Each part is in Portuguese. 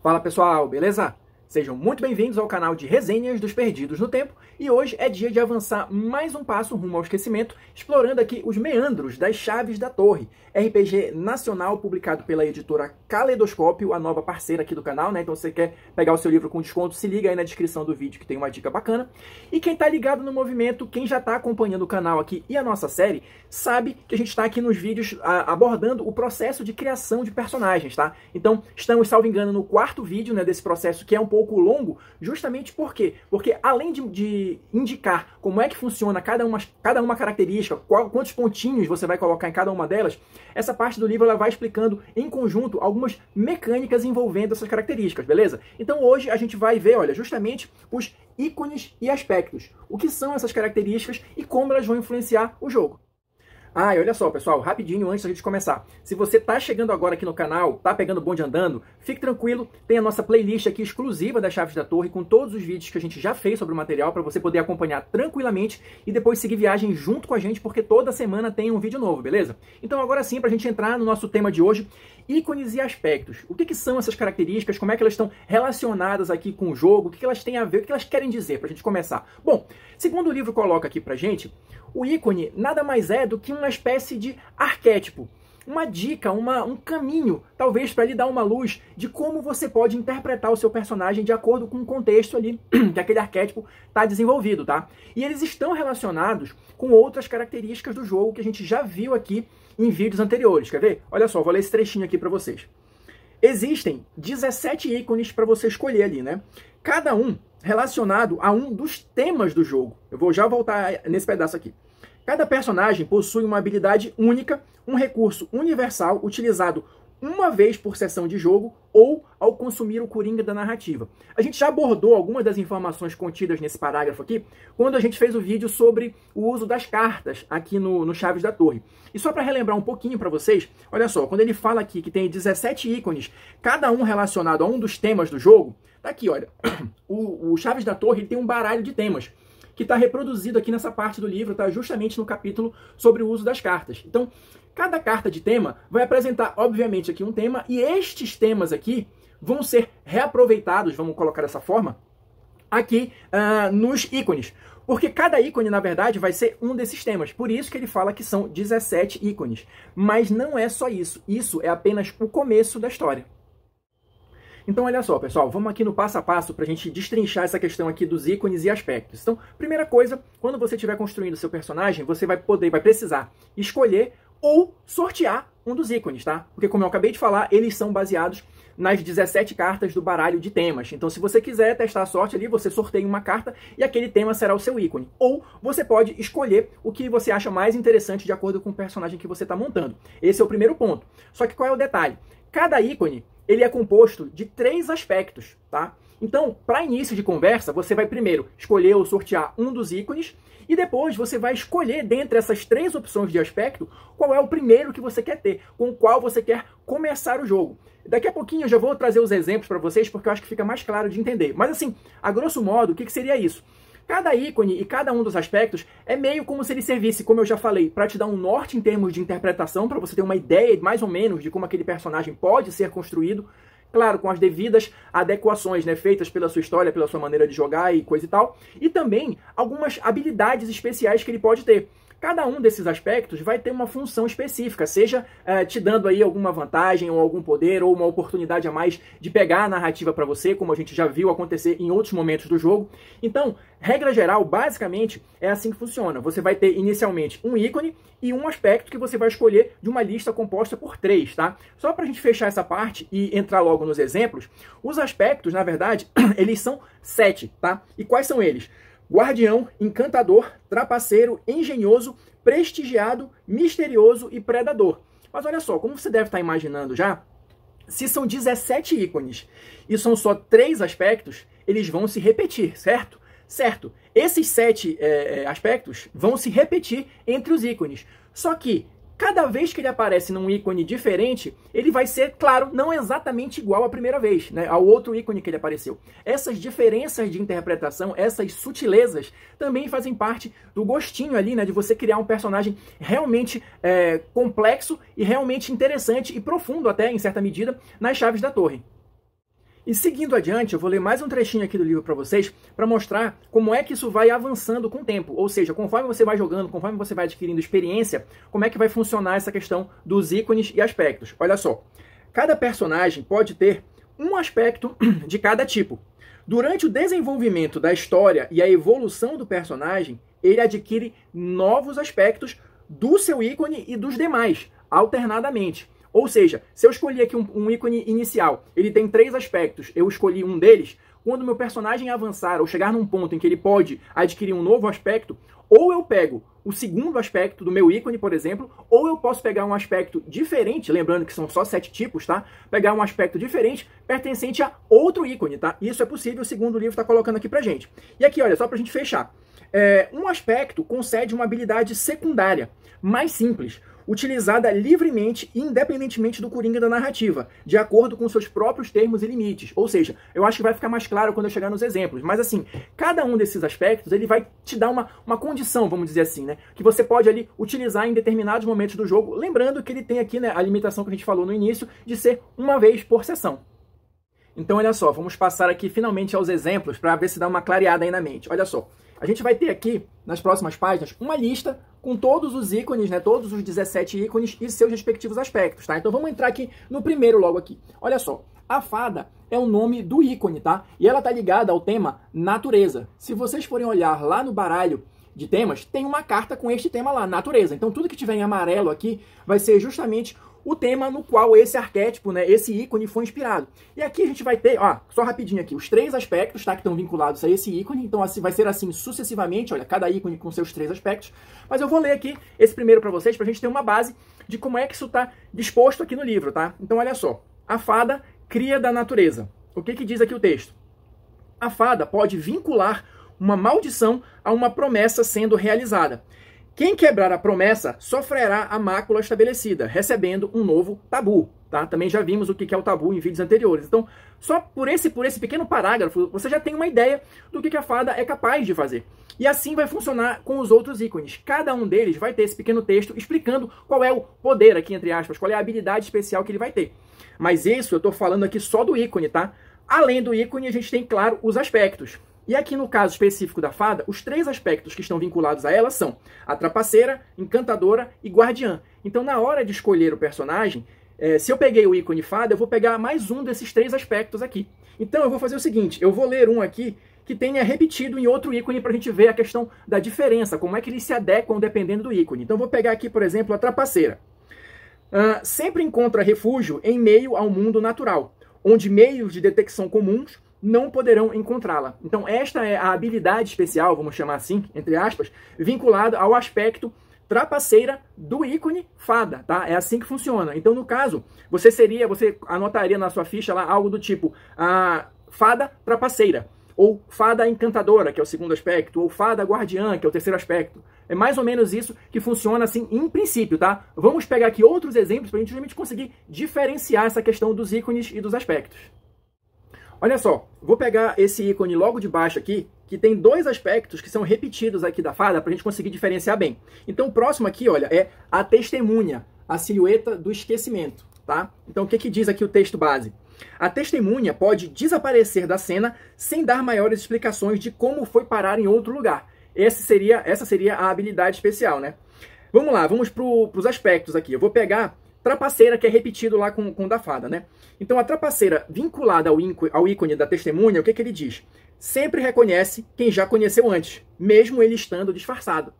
Fala pessoal, beleza? Sejam muito bem-vindos ao canal de resenhas dos Perdidos no Tempo e hoje é dia de avançar mais um passo rumo ao esquecimento, explorando aqui os meandros das Chaves da Torre, RPG nacional publicado pela editora Caleidoscópio, a nova parceira aqui do canal, né? Então se você quer pegar o seu livro com desconto, se liga aí na descrição do vídeo que tem uma dica bacana. E quem tá ligado no movimento, quem já tá acompanhando o canal aqui e a nossa série, sabe que a gente tá aqui nos vídeos abordando o processo de criação de personagens, tá? Então estamos, salvo engano, no quarto vídeo, né, desse processo que é um pouco longo, justamente por quê? Porque além de indicar como é que funciona cada uma característica, quantos pontinhos você vai colocar em cada uma delas, essa parte do livro ela vai explicando em conjunto algumas mecânicas envolvendo essas características, beleza? Então hoje a gente vai ver, olha, justamente os ícones e aspectos. O que são essas características e como elas vão influenciar o jogo. Ah, e olha só, pessoal, rapidinho antes da gente começar. Se você tá chegando agora aqui no canal, tá pegando o bonde andando, fique tranquilo, tem a nossa playlist aqui exclusiva das Chaves da Torre, com todos os vídeos que a gente já fez sobre o material, para você poder acompanhar tranquilamente e depois seguir viagem junto com a gente, porque toda semana tem um vídeo novo, beleza? Então agora sim, pra gente entrar no nosso tema de hoje, ícones e aspectos. O que são essas características, como é que elas estão relacionadas aqui com o jogo, o que elas têm a ver, o que elas querem dizer, pra gente começar. Bom, segundo o livro coloca aqui pra gente, o ícone nada mais é do que uma espécie de arquétipo, uma dica, um caminho, talvez para lhe dar uma luz de como você pode interpretar o seu personagem de acordo com o contexto ali que aquele arquétipo está desenvolvido, tá? E eles estão relacionados com outras características do jogo que a gente já viu aqui em vídeos anteriores. Quer ver? Olha só, vou ler esse trechinho aqui para vocês. Existem 17 ícones para você escolher ali, né? Cada um relacionado a um dos temas do jogo. Eu vou já voltar nesse pedaço aqui. Cada personagem possui uma habilidade única, um recurso universal utilizado uma vez por sessão de jogo ou ao consumir o coringa da narrativa. A gente já abordou algumas das informações contidas nesse parágrafo aqui quando a gente fez o vídeo sobre o uso das cartas aqui no Chaves da Torre. E só para relembrar um pouquinho para vocês, olha só, quando ele fala aqui que tem 17 ícones, cada um relacionado a um dos temas do jogo, tá aqui, olha, o Chaves da Torre ele tem um baralho de temas que está reproduzido aqui nessa parte do livro, tá justamente no capítulo sobre o uso das cartas. Então, cada carta de tema vai apresentar, obviamente, aqui um tema, e estes temas aqui vão ser reaproveitados, vamos colocar dessa forma, aqui nos ícones. Porque cada ícone, na verdade, vai ser um desses temas. Por isso que ele fala que são 17 ícones. Mas não é só isso. Isso é apenas o começo da história. Então, olha só, pessoal, vamos aqui no passo a passo para a gente destrinchar essa questão aqui dos ícones e aspectos. Então, primeira coisa, quando você estiver construindo o seu personagem, você vai precisar escolher ou sortear um dos ícones, tá? Porque, como eu acabei de falar, eles são baseados nas 17 cartas do baralho de temas. Então, se você quiser testar a sorte ali, você sorteia uma carta e aquele tema será o seu ícone. Ou você pode escolher o que você acha mais interessante de acordo com o personagem que você está montando. Esse é o primeiro ponto. Só que qual é o detalhe? Cada ícone ele é composto de 3 aspectos, tá? Então, para início de conversa, você vai primeiro escolher ou sortear um dos ícones e depois você vai escolher dentre essas 3 opções de aspecto qual é o primeiro que você quer ter, com o qual você quer começar o jogo. Daqui a pouquinho eu já vou trazer os exemplos para vocês porque eu acho que fica mais claro de entender. Mas assim, a grosso modo, o que seria isso? Cada ícone e cada um dos aspectos é meio como se ele servisse, como eu já falei, para te dar um norte em termos de interpretação, para você ter uma ideia mais ou menos de como aquele personagem pode ser construído, claro, com as devidas adequações, né, feitas pela sua história, pela sua maneira de jogar e coisa e tal, e também algumas habilidades especiais que ele pode ter. Cada um desses aspectos vai ter uma função específica, seja te dando aí alguma vantagem ou algum poder ou uma oportunidade a mais de pegar a narrativa para você, como a gente já viu acontecer em outros momentos do jogo. Então, regra geral, basicamente, é assim que funciona. Você vai ter inicialmente um ícone e um aspecto que você vai escolher de uma lista composta por 3, tá? Só para a gente fechar essa parte e entrar logo nos exemplos, os aspectos, na verdade, eles são 7, tá? E quais são eles? Guardião, encantador, trapaceiro, engenhoso, prestigiado, misterioso e predador. Mas olha só, como você deve estar imaginando já, se são 17 ícones e são só 3 aspectos, eles vão se repetir, certo? Certo. Esses 7 aspectos vão se repetir entre os ícones. Só que cada vez que ele aparece num ícone diferente, ele vai ser, claro, não exatamente igual à primeira vez, né, ao outro ícone que ele apareceu. Essas diferenças de interpretação, essas sutilezas, também fazem parte do gostinho ali, né, de você criar um personagem realmente complexo e realmente interessante e profundo até, em certa medida, nas Chaves da Torre. E seguindo adiante, eu vou ler mais um trechinho aqui do livro para vocês, para mostrar como é que isso vai avançando com o tempo. Ou seja, conforme você vai jogando, conforme você vai adquirindo experiência, como é que vai funcionar essa questão dos ícones e aspectos. Olha só, cada personagem pode ter um aspecto de cada tipo. Durante o desenvolvimento da história e a evolução do personagem, ele adquire novos aspectos do seu ícone e dos demais, alternadamente. Ou seja, se eu escolhi aqui um ícone inicial, ele tem 3 aspectos, eu escolhi um deles, quando meu personagem avançar ou chegar num ponto em que ele pode adquirir um novo aspecto, ou eu pego o segundo aspecto do meu ícone, por exemplo, ou eu posso pegar um aspecto diferente, lembrando que são só 7 tipos, tá? Pegar um aspecto diferente pertencente a outro ícone, tá? Isso é possível, segundo o livro está colocando aqui pra gente. E aqui, olha, só pra gente fechar. Um aspecto concede uma habilidade secundária, mais simples, utilizada livremente e independentemente do coringa da narrativa, de acordo com seus próprios termos e limites. Ou seja, eu acho que vai ficar mais claro quando eu chegar nos exemplos. Mas assim, cada um desses aspectos, ele vai te dar uma condição, vamos dizer assim, né? Que você pode ali utilizar em determinados momentos do jogo, lembrando que ele tem aqui, né, a limitação que a gente falou no início, de ser uma vez por sessão. Então, olha só, vamos passar aqui finalmente aos exemplos para ver se dá uma clareada aí na mente. Olha só, a gente vai ter aqui, nas próximas páginas, uma lista com todos os ícones, né, todos os 17 ícones e seus respectivos aspectos, tá? Então vamos entrar aqui no primeiro logo aqui. Olha só, a fada é o nome do ícone, tá? E ela tá ligada ao tema natureza. Se vocês forem olhar lá no baralho de temas, tem uma carta com este tema lá, natureza. Então tudo que tiver em amarelo aqui vai ser justamente o tema no qual esse arquétipo, né, esse ícone foi inspirado. E aqui a gente vai ter, ó, só rapidinho aqui, os 3 aspectos, tá, que estão vinculados a esse ícone. Então assim, vai ser assim sucessivamente, olha, cada ícone com seus 3 aspectos. Mas eu vou ler aqui esse primeiro para vocês, pra gente ter uma base de como é que isso tá disposto aqui no livro, tá? Então olha só, a fada cria da natureza. O que que diz aqui o texto? A fada pode vincular uma maldição a uma promessa sendo realizada. Quem quebrar a promessa sofrerá a mácula estabelecida, recebendo um novo tabu. Tá? Também já vimos o que é o tabu em vídeos anteriores. Então, só por esse pequeno parágrafo, você já tem uma ideia do que a fada é capaz de fazer. E assim vai funcionar com os outros ícones. Cada um deles vai ter esse pequeno texto explicando qual é o poder, aqui entre aspas, qual é a habilidade especial que ele vai ter. Mas isso eu estou falando aqui só do ícone, tá? Além do ícone, a gente tem, claro, os aspectos. E aqui no caso específico da fada, os 3 aspectos que estão vinculados a ela são a trapaceira, encantadora e guardiã. Então na hora de escolher o personagem, se eu peguei o ícone fada, eu vou pegar mais um desses 3 aspectos aqui. Então eu vou fazer o seguinte, eu vou ler um aqui que tenha repetido em outro ícone para a gente ver a questão da diferença, como é que eles se adequam dependendo do ícone. Então eu vou pegar aqui, por exemplo, a trapaceira. Sempre encontra refúgio em meio ao mundo natural, onde meios de detecção comuns não poderão encontrá-la. Então esta é a habilidade especial, vamos chamar assim, entre aspas, vinculada ao aspecto trapaceira do ícone fada, tá? É assim que funciona. Então no caso, você anotaria na sua ficha lá algo do tipo a fada trapaceira, ou fada encantadora, que é o segundo aspecto, ou fada guardiã, que é o terceiro aspecto. É mais ou menos isso que funciona assim em princípio, tá? Vamos pegar aqui outros exemplos para a gente realmente conseguir diferenciar essa questão dos ícones e dos aspectos. Olha só, vou pegar esse ícone logo de baixo aqui, que tem 2 aspectos que são repetidos aqui da fada, para a gente conseguir diferenciar bem. Então o próximo aqui, olha, é a testemunha, a silhueta do esquecimento, tá? Então o que diz aqui o texto base? A testemunha pode desaparecer da cena sem dar maiores explicações de como foi parar em outro lugar. Essa seria a habilidade especial, né? Vamos lá, vamos para os aspectos aqui. Eu vou pegar trapaceira, que é repetido lá com o da fada, né? Então a trapaceira vinculada ao ícone da testemunha, o que ele diz? Sempre reconhece quem já conheceu antes, mesmo ele estando disfarçado.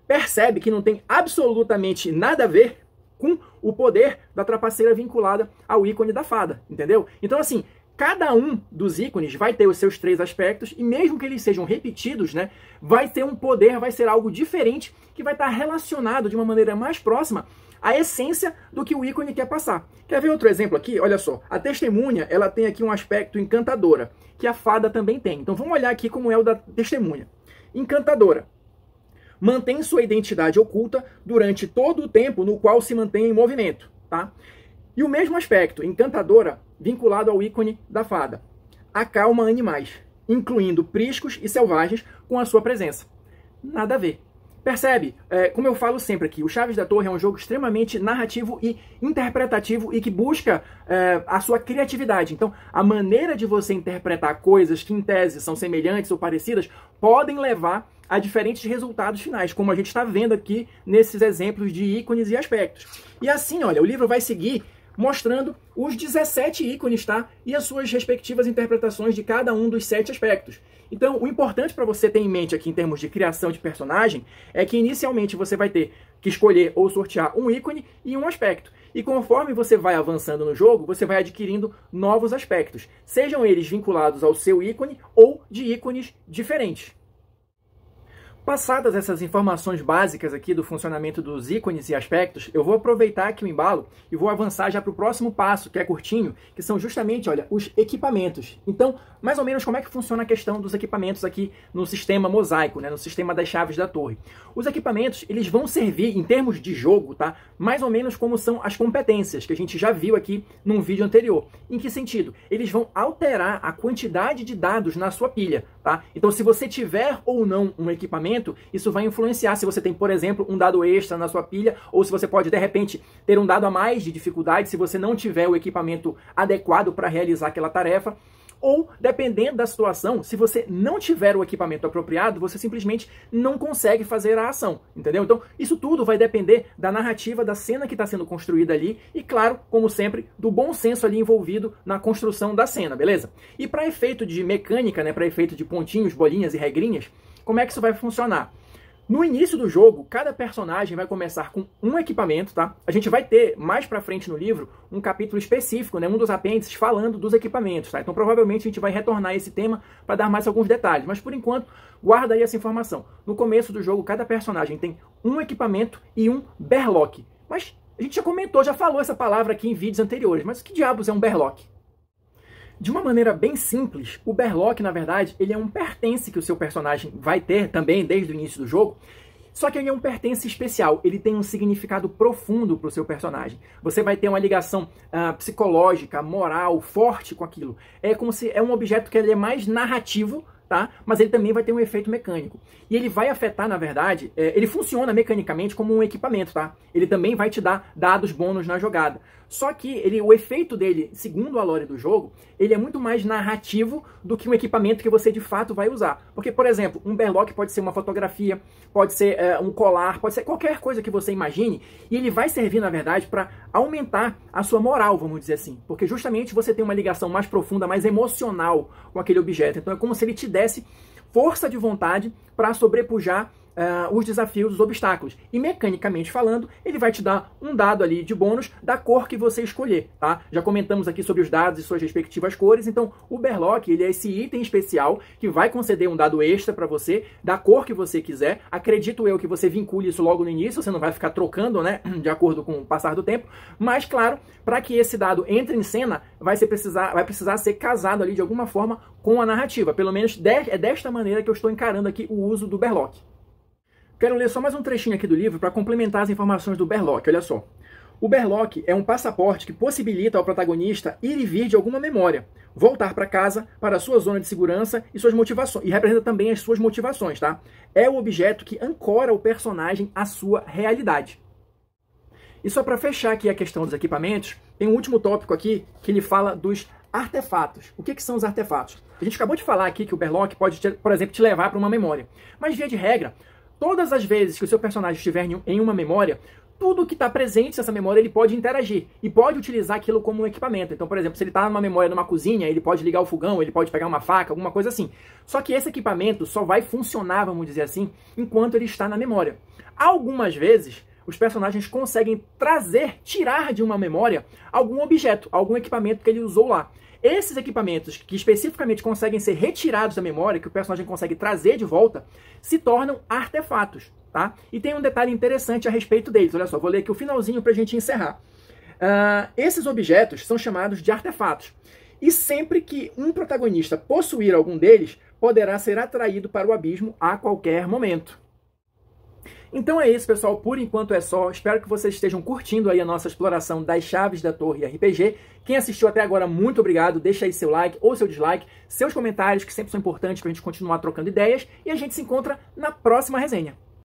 Percebe que não tem absolutamente nada a ver com o poder da trapaceira vinculada ao ícone da fada, entendeu? Então assim, cada um dos ícones vai ter os seus 3 aspectos e mesmo que eles sejam repetidos, né, vai ter um poder, vai ser algo diferente que vai estar relacionado de uma maneira mais próxima à essência do que o ícone quer passar. Quer ver outro exemplo aqui? Olha só, a testemunha, ela tem aqui um aspecto encantadora, que a fada também tem. Então vamos olhar aqui como é o da testemunha. Encantadora. Mantém sua identidade oculta durante todo o tempo no qual se mantém em movimento, tá? E o mesmo aspecto, encantadora, vinculado ao ícone da fada. Acalma animais, incluindo priscos e selvagens, com a sua presença. Nada a ver. Percebe? Como eu falo sempre aqui, o Chaves da Torre é um jogo extremamente narrativo e interpretativo e que busca a sua criatividade. Então, a maneira de você interpretar coisas que em tese são semelhantes ou parecidas podem levar a diferentes resultados finais, como a gente está vendo aqui nesses exemplos de ícones e aspectos. E assim, olha, o livro vai seguir mostrando os 17 ícones, tá? E as suas respectivas interpretações de cada um dos 7 aspectos. Então, o importante para você ter em mente aqui em termos de criação de personagem é que inicialmente você vai ter que escolher ou sortear um ícone e um aspecto. E conforme você vai avançando no jogo, você vai adquirindo novos aspectos, sejam eles vinculados ao seu ícone ou de ícones diferentes. Passadas essas informações básicas aqui do funcionamento dos ícones e aspectos, eu vou aproveitar aqui o embalo e vou avançar já para o próximo passo, que é curtinho, que são justamente, olha, os equipamentos. Então, mais ou menos como é que funciona a questão dos equipamentos aqui no sistema mosaico, né, no sistema das chaves da torre. Os equipamentos, eles vão servir, em termos de jogo, tá, mais ou menos como são as competências, que a gente já viu aqui num vídeo anterior. Em que sentido? Eles vão alterar a quantidade de dados na sua pilha, tá? Então, se você tiver ou não um equipamento, isso vai influenciar se você tem, por exemplo, um dado extra na sua pilha, ou se você pode, de repente, ter um dado a mais de dificuldade se você não tiver o equipamento adequado para realizar aquela tarefa. Ou, dependendo da situação, se você não tiver o equipamento apropriado, você simplesmente não consegue fazer a ação, entendeu? Então, isso tudo vai depender da narrativa, da cena que está sendo construída ali e, claro, como sempre, do bom senso ali envolvido na construção da cena, beleza? E para efeito de mecânica, né, para efeito de pontinhos, bolinhas e regrinhas, como é que isso vai funcionar? No início do jogo, cada personagem vai começar com um equipamento, tá? A gente vai ter, mais pra frente no livro, um capítulo específico, né? Um dos apêndices falando dos equipamentos, tá? Então, provavelmente, a gente vai retornar a esse tema para dar mais alguns detalhes. Mas, por enquanto, guarda aí essa informação. No começo do jogo, cada personagem tem um equipamento e um berlock. Mas a gente já comentou, já falou essa palavra aqui em vídeos anteriores. Mas que diabos é um berlock? De uma maneira bem simples, o berlock, na verdade, ele é um pertence que o seu personagem vai ter também desde o início do jogo, só que ele é um pertence especial, ele tem um significado profundo para o seu personagem. Você vai ter uma ligação psicológica, moral, forte com aquilo. É como se é um objeto que ele é mais narrativo, tá? Mas ele também vai ter um efeito mecânico. E ele vai afetar, na verdade, ele funciona mecanicamente como um equipamento, tá? Ele também vai te dar dados bônus na jogada. Só que o efeito dele, segundo a lore do jogo, ele é muito mais narrativo do que um equipamento que você de fato vai usar. Porque, por exemplo, um berlock pode ser uma fotografia, pode ser um colar, pode ser qualquer coisa que você imagine, e ele vai servir, na verdade, para aumentar a sua moral, vamos dizer assim. Porque justamente você tem uma ligação mais profunda, mais emocional com aquele objeto. Então é como se ele te desse força de vontade para sobrepujar os desafios, os obstáculos. E mecanicamente falando, ele vai te dar um dado ali de bônus da cor que você escolher, tá? Já comentamos aqui sobre os dados e suas respectivas cores, então o berlock, ele é esse item especial que vai conceder um dado extra para você, da cor que você quiser. Acredito eu que você vincule isso logo no início, você não vai ficar trocando, né, de acordo com o passar do tempo, mas claro, para que esse dado entre em cena, vai precisar ser casado ali de alguma forma com a narrativa. Pelo menos é desta maneira que eu estou encarando aqui o uso do berlock. Quero ler só mais um trechinho aqui do livro para complementar as informações do berlock, olha só. O berlock é um passaporte que possibilita ao protagonista ir e vir de alguma memória, voltar para casa, para a sua zona de segurança e suas motivações, e representa também as suas motivações, tá? É o objeto que ancora o personagem à sua realidade. E só para fechar aqui a questão dos equipamentos, tem um último tópico aqui que ele fala dos artefatos. O que são os artefatos? A gente acabou de falar aqui que o berlock pode, por exemplo, te levar para uma memória. Mas, via de regra, todas as vezes que o seu personagem estiver em uma memória, tudo que está presente nessa memória ele pode interagir e pode utilizar aquilo como um equipamento. Então, por exemplo, se ele está numa memória numa cozinha, ele pode ligar o fogão, ele pode pegar uma faca, alguma coisa assim. Só que esse equipamento só vai funcionar, vamos dizer assim, enquanto ele está na memória. Algumas vezes, os personagens conseguem tirar de uma memória algum objeto, algum equipamento que ele usou lá. Esses equipamentos que especificamente conseguem ser retirados da memória, que o personagem consegue trazer de volta, se tornam artefatos, tá? E tem um detalhe interessante a respeito deles. Olha só, vou ler aqui o finalzinho para a gente encerrar. Esses objetos são chamados de artefatos. E sempre que um protagonista possuir algum deles, poderá ser atraído para o abismo a qualquer momento. Então é isso, pessoal. Por enquanto é só. Espero que vocês estejam curtindo aí a nossa exploração das chaves da Torre RPG. Quem assistiu até agora, muito obrigado. Deixa aí seu like ou seu dislike, seus comentários, que sempre são importantes para a gente continuar trocando ideias. E a gente se encontra na próxima resenha.